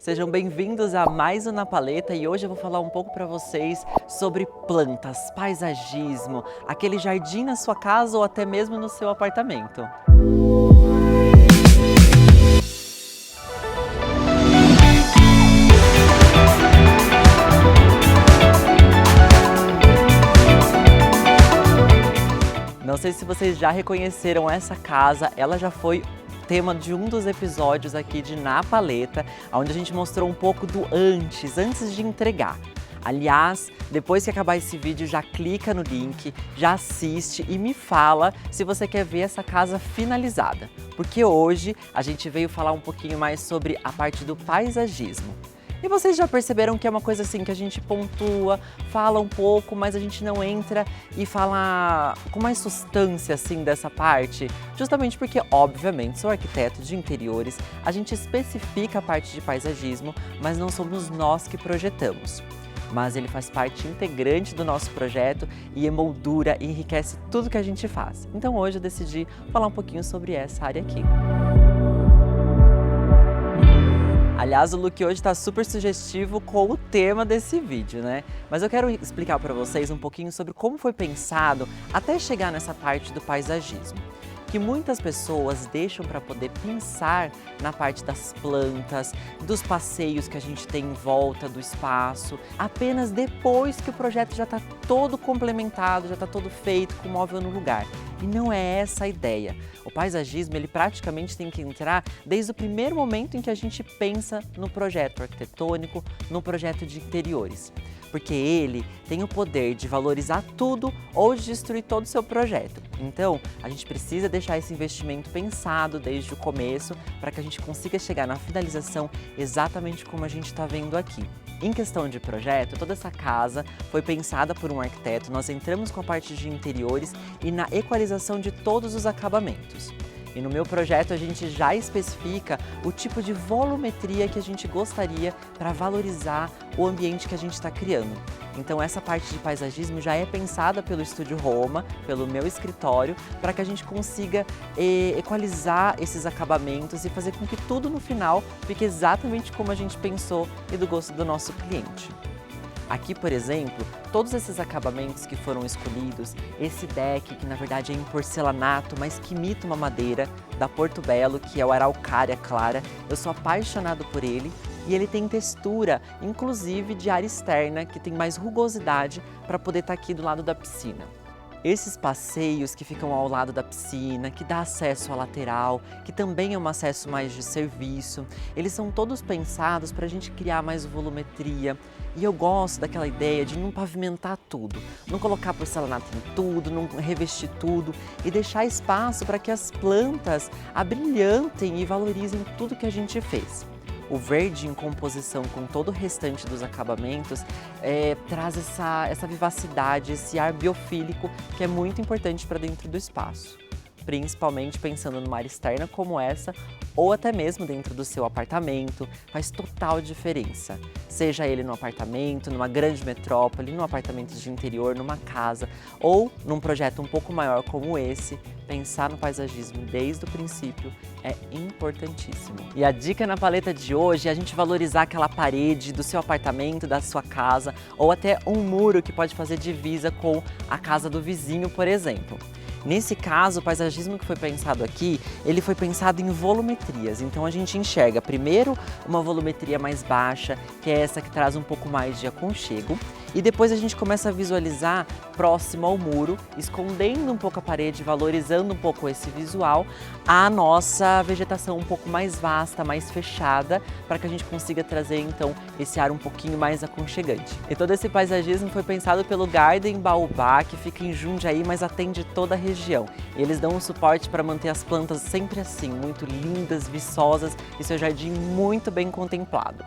Sejam bem-vindos a mais um Na Paleta e hoje eu vou falar um pouco para vocês sobre plantas, paisagismo, aquele jardim na sua casa ou até mesmo no seu apartamento. Não sei se vocês já reconheceram essa casa, ela já foi tema de um dos episódios aqui de Na Paleta, onde a gente mostrou um pouco do antes de entregar. Aliás, depois que acabar esse vídeo, já clica no link, já assiste e me fala se você quer ver essa casa finalizada. Porque hoje a gente veio falar um pouquinho mais sobre a parte do paisagismo. E vocês já perceberam que é uma coisa assim que a gente pontua, fala um pouco, mas a gente não entra e fala com mais substância assim dessa parte? Justamente porque, obviamente, sou arquiteto de interiores, a gente especifica a parte de paisagismo, mas não somos nós que projetamos. Mas ele faz parte integrante do nosso projeto e emoldura e enriquece tudo que a gente faz. Então hoje eu decidi falar um pouquinho sobre essa área aqui. Aliás, o look hoje está super sugestivo com o tema desse vídeo, né? Mas eu quero explicar para vocês um pouquinho sobre como foi pensado até chegar nessa parte do paisagismo. Que muitas pessoas deixam para poder pensar na parte das plantas, dos passeios que a gente tem em volta do espaço, apenas depois que o projeto já está todo complementado, já está todo feito com o móvel no lugar. E não é essa a ideia. O paisagismo, ele praticamente tem que entrar desde o primeiro momento em que a gente pensa no projeto arquitetônico, no projeto de interiores. Porque ele tem o poder de valorizar tudo ou de destruir todo o seu projeto. Então, a gente precisa deixar esse investimento pensado desde o começo para que a gente consiga chegar na finalização exatamente como a gente está vendo aqui. Em questão de projeto, toda essa casa foi pensada por um arquiteto, nós entramos com a parte de interiores e na equalização de todos os acabamentos. E no meu projeto a gente já especifica o tipo de volumetria que a gente gostaria para valorizar o ambiente que a gente está criando. Então essa parte de paisagismo já é pensada pelo Estúdio Roma, pelo meu escritório, para que a gente consiga equalizar esses acabamentos e fazer com que tudo no final fique exatamente como a gente pensou e do gosto do nosso cliente. Aqui, por exemplo, todos esses acabamentos que foram escolhidos, esse deck que na verdade é em porcelanato, mas que imita uma madeira da Porto Belo, que é o Araucária Clara, eu sou apaixonado por ele e ele tem textura, inclusive de área externa, que tem mais rugosidade para poder estar aqui do lado da piscina. Esses passeios que ficam ao lado da piscina, que dá acesso à lateral, que também é um acesso mais de serviço, eles são todos pensados para a gente criar mais volumetria. E eu gosto daquela ideia de não pavimentar tudo, não colocar porcelanato em tudo, não revestir tudo e deixar espaço para que as plantas abrilhantem e valorizem tudo que a gente fez. O verde em composição com todo o restante dos acabamentos traz essa vivacidade, esse ar biofílico que é muito importante para dentro do espaço. Principalmente pensando numa área externa como essa, ou até mesmo dentro do seu apartamento, faz total diferença. Seja ele no apartamento, numa grande metrópole, num apartamento de interior, numa casa, ou num projeto um pouco maior como esse, pensar no paisagismo desde o princípio é importantíssimo. E a dica na paleta de hoje é a gente valorizar aquela parede do seu apartamento, da sua casa, ou até um muro que pode fazer divisa com a casa do vizinho, por exemplo. Nesse caso, o paisagismo que foi pensado aqui, ele foi pensado em volumetrias. Então a gente enxerga primeiro uma volumetria mais baixa, que é essa que traz um pouco mais de aconchego. E depois a gente começa a visualizar próximo ao muro, escondendo um pouco a parede, valorizando um pouco esse visual, a nossa vegetação um pouco mais vasta, mais fechada, para que a gente consiga trazer então esse ar um pouquinho mais aconchegante. E todo esse paisagismo foi pensado pelo Garden Baobá, que fica em Jundiaí, mas atende toda a região. E eles dão um suporte para manter as plantas sempre assim, muito lindas, viçosas e seu jardim muito bem contemplado.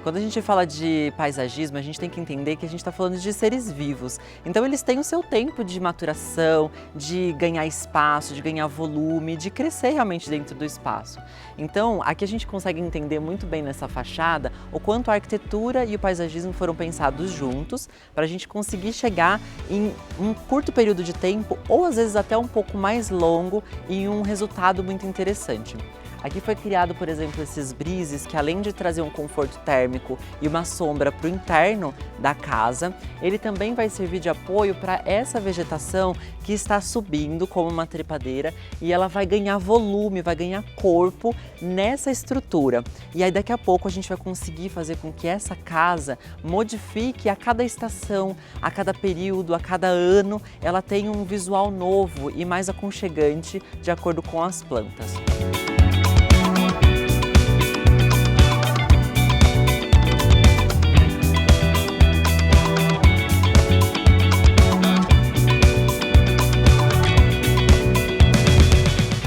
Quando a gente fala de paisagismo, a gente tem que entender que a gente está falando de seres vivos. Então eles têm o seu tempo de maturação, de ganhar espaço, de ganhar volume, de crescer realmente dentro do espaço. Então aqui a gente consegue entender muito bem nessa fachada o quanto a arquitetura e o paisagismo foram pensados juntos para a gente conseguir chegar em um curto período de tempo ou às vezes até um pouco mais longo em um resultado muito interessante. Aqui foi criado, por exemplo, esses brises que, além de trazer um conforto térmico e uma sombra para o interno da casa, ele também vai servir de apoio para essa vegetação que está subindo como uma trepadeira, e ela vai ganhar volume, vai ganhar corpo nessa estrutura. E aí daqui a pouco a gente vai conseguir fazer com que essa casa modifique a cada estação, a cada período, a cada ano, ela tenha um visual novo e mais aconchegante de acordo com as plantas.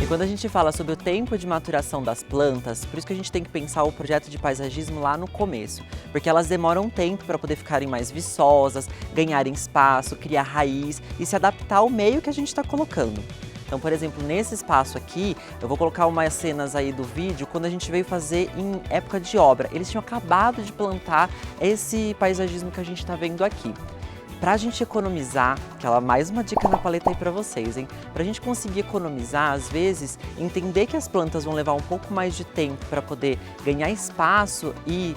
Quando a gente fala sobre o tempo de maturação das plantas, por isso que a gente tem que pensar o projeto de paisagismo lá no começo, porque elas demoram um tempo para poder ficarem mais viçosas, ganharem espaço, criar raiz e se adaptar ao meio que a gente está colocando. Então, por exemplo, nesse espaço aqui, eu vou colocar umas cenas aí do vídeo quando a gente veio fazer em época de obra. Eles tinham acabado de plantar esse paisagismo que a gente está vendo aqui. Pra gente economizar, mais uma dica na paleta aí pra vocês, hein? Pra gente conseguir economizar, às vezes, entender que as plantas vão levar um pouco mais de tempo para poder ganhar espaço e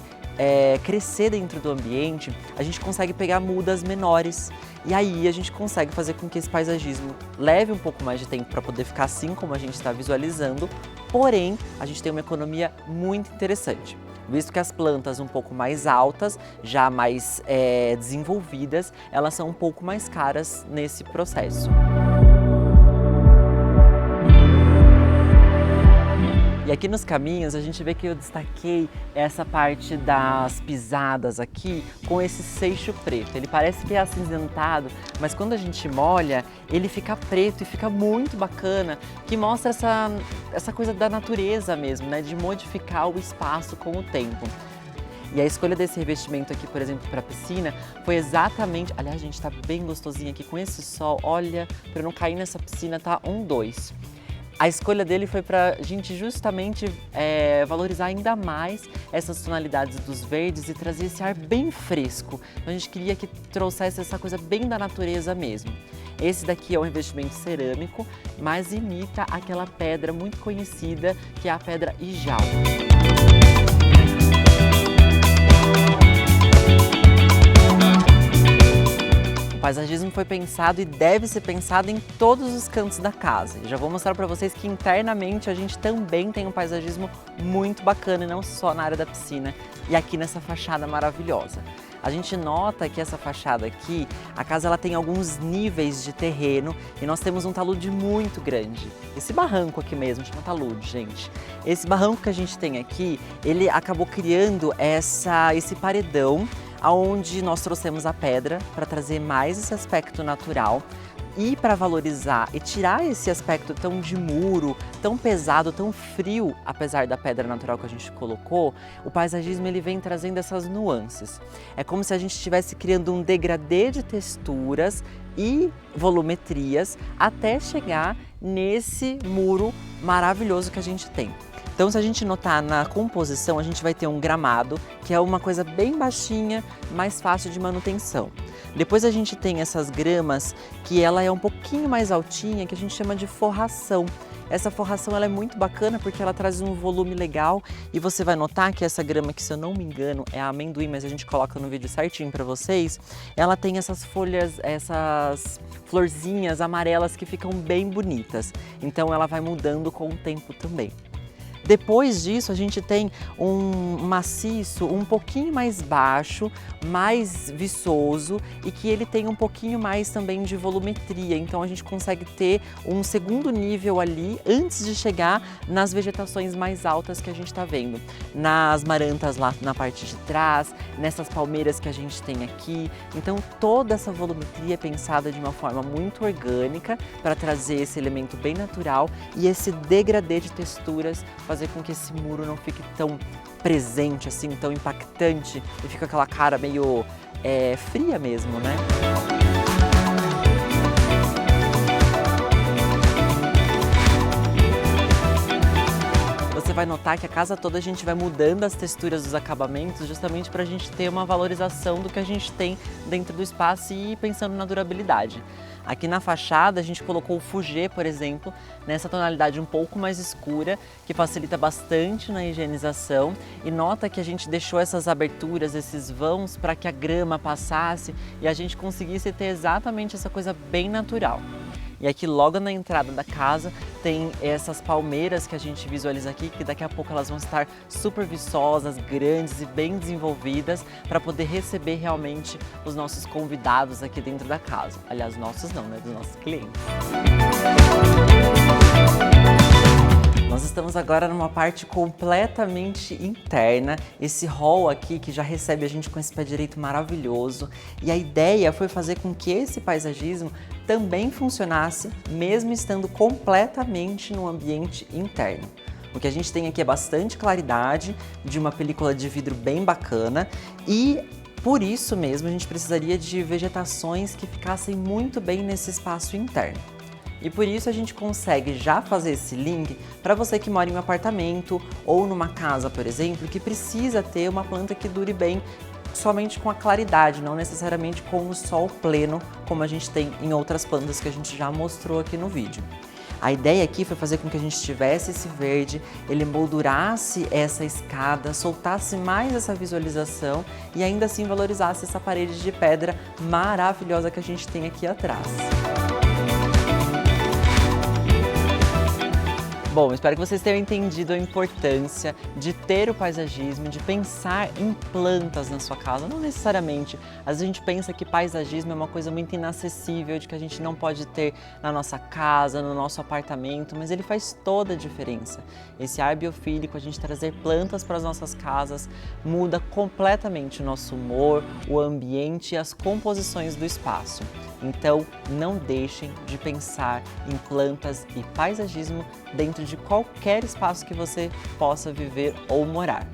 crescer dentro do ambiente, a gente consegue pegar mudas menores. E aí a gente consegue fazer com que esse paisagismo leve um pouco mais de tempo para poder ficar assim como a gente está visualizando, porém, a gente tem uma economia muito interessante. Visto que as plantas um pouco mais altas, já mais desenvolvidas, elas são um pouco mais caras nesse processo. E aqui nos caminhos a gente vê que eu destaquei essa parte das pisadas aqui com esse seixo preto. Ele parece que é acinzentado, mas quando a gente molha, ele fica preto e fica muito bacana, que mostra essa coisa da natureza mesmo, né? De modificar o espaço com o tempo. E a escolha desse revestimento aqui, por exemplo, para a piscina, foi exatamente... Aliás, gente, tá bem gostosinho aqui com esse sol. Olha, para eu não cair nessa piscina, tá 2. A escolha dele foi para a gente justamente valorizar ainda mais essas tonalidades dos verdes e trazer esse ar bem fresco. Então a gente queria que trouxesse essa coisa bem da natureza mesmo. Esse daqui é um revestimento cerâmico, mas imita aquela pedra muito conhecida que é a pedra Ijal. O paisagismo foi pensado e deve ser pensado em todos os cantos da casa. Eu já vou mostrar para vocês que internamente a gente também tem um paisagismo muito bacana, e não só na área da piscina e aqui nessa fachada maravilhosa. A gente nota que essa fachada aqui, a casa ela tem alguns níveis de terreno e nós temos um talude muito grande. Esse barranco aqui mesmo, chama talude, gente. Esse barranco que a gente tem aqui, ele acabou criando esse paredão onde nós trouxemos a pedra para trazer mais esse aspecto natural e para valorizar e tirar esse aspecto tão de muro, tão pesado, tão frio, apesar da pedra natural que a gente colocou. O paisagismo ele vem trazendo essas nuances. É como se a gente estivesse criando um degradê de texturas e volumetrias até chegar nesse muro maravilhoso que a gente tem. Então, se a gente notar na composição, a gente vai ter um gramado, que é uma coisa bem baixinha, mais fácil de manutenção. Depois a gente tem essas gramas, que ela é um pouquinho mais altinha, que a gente chama de forração. Essa forração ela é muito bacana porque ela traz um volume legal e você vai notar que essa grama, que se eu não me engano é a amendoim, mas a gente coloca no vídeo certinho para vocês, ela tem essas folhas, essas florzinhas amarelas que ficam bem bonitas. Então ela vai mudando com o tempo também. Depois disso, a gente tem um maciço um pouquinho mais baixo, mais viçoso e que ele tem um pouquinho mais também de volumetria. Então a gente consegue ter um segundo nível ali antes de chegar nas vegetações mais altas que a gente está vendo. Nas marantas lá na parte de trás, nessas palmeiras que a gente tem aqui. Então toda essa volumetria é pensada de uma forma muito orgânica para trazer esse elemento bem natural e esse degradê de texturas, fazer com que esse muro não fique tão presente, assim, tão impactante e fica aquela cara meio fria mesmo, né? Você vai notar que a casa toda a gente vai mudando as texturas dos acabamentos justamente para a gente ter uma valorização do que a gente tem dentro do espaço e pensando na durabilidade. Aqui na fachada a gente colocou o fugê, por exemplo, nessa tonalidade um pouco mais escura, que facilita bastante na higienização, e nota que a gente deixou essas aberturas, esses vãos, para que a grama passasse e a gente conseguisse ter exatamente essa coisa bem natural. E aqui logo na entrada da casa tem essas palmeiras que a gente visualiza aqui, que daqui a pouco elas vão estar super viçosas, grandes e bem desenvolvidas para poder receber realmente os nossos convidados aqui dentro da casa. Aliás, nossos não, né? Dos nossos clientes. Nós estamos agora numa parte completamente interna, esse hall aqui que já recebe a gente com esse pé direito maravilhoso, e a ideia foi fazer com que esse paisagismo também funcionasse mesmo estando completamente no ambiente interno. O que a gente tem aqui é bastante claridade, de uma película de vidro bem bacana, e por isso mesmo a gente precisaria de vegetações que ficassem muito bem nesse espaço interno. E por isso a gente consegue já fazer esse link para você que mora em um apartamento ou numa casa, por exemplo, que precisa ter uma planta que dure bem somente com a claridade, não necessariamente com o sol pleno, como a gente tem em outras plantas que a gente já mostrou aqui no vídeo. A ideia aqui foi fazer com que a gente tivesse esse verde, ele moldurasse essa escada, soltasse mais essa visualização e ainda assim valorizasse essa parede de pedra maravilhosa que a gente tem aqui atrás. Bom, espero que vocês tenham entendido a importância de ter o paisagismo, de pensar em plantas na sua casa. Não necessariamente, às vezes a gente pensa que paisagismo é uma coisa muito inacessível, de que a gente não pode ter na nossa casa, no nosso apartamento, mas ele faz toda a diferença. Esse ar biofílico, a gente trazer plantas para as nossas casas, muda completamente o nosso humor, o ambiente e as composições do espaço. Então, não deixem de pensar em plantas e paisagismo dentro de qualquer espaço que você possa viver ou morar.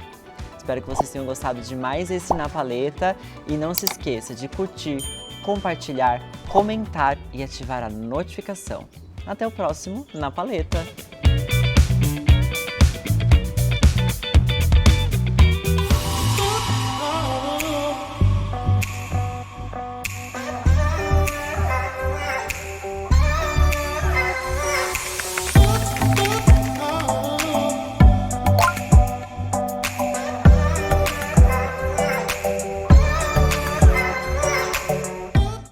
Espero que vocês tenham gostado de mais esse Na Paleta e não se esqueça de curtir, compartilhar, comentar e ativar a notificação. Até o próximo Na Paleta!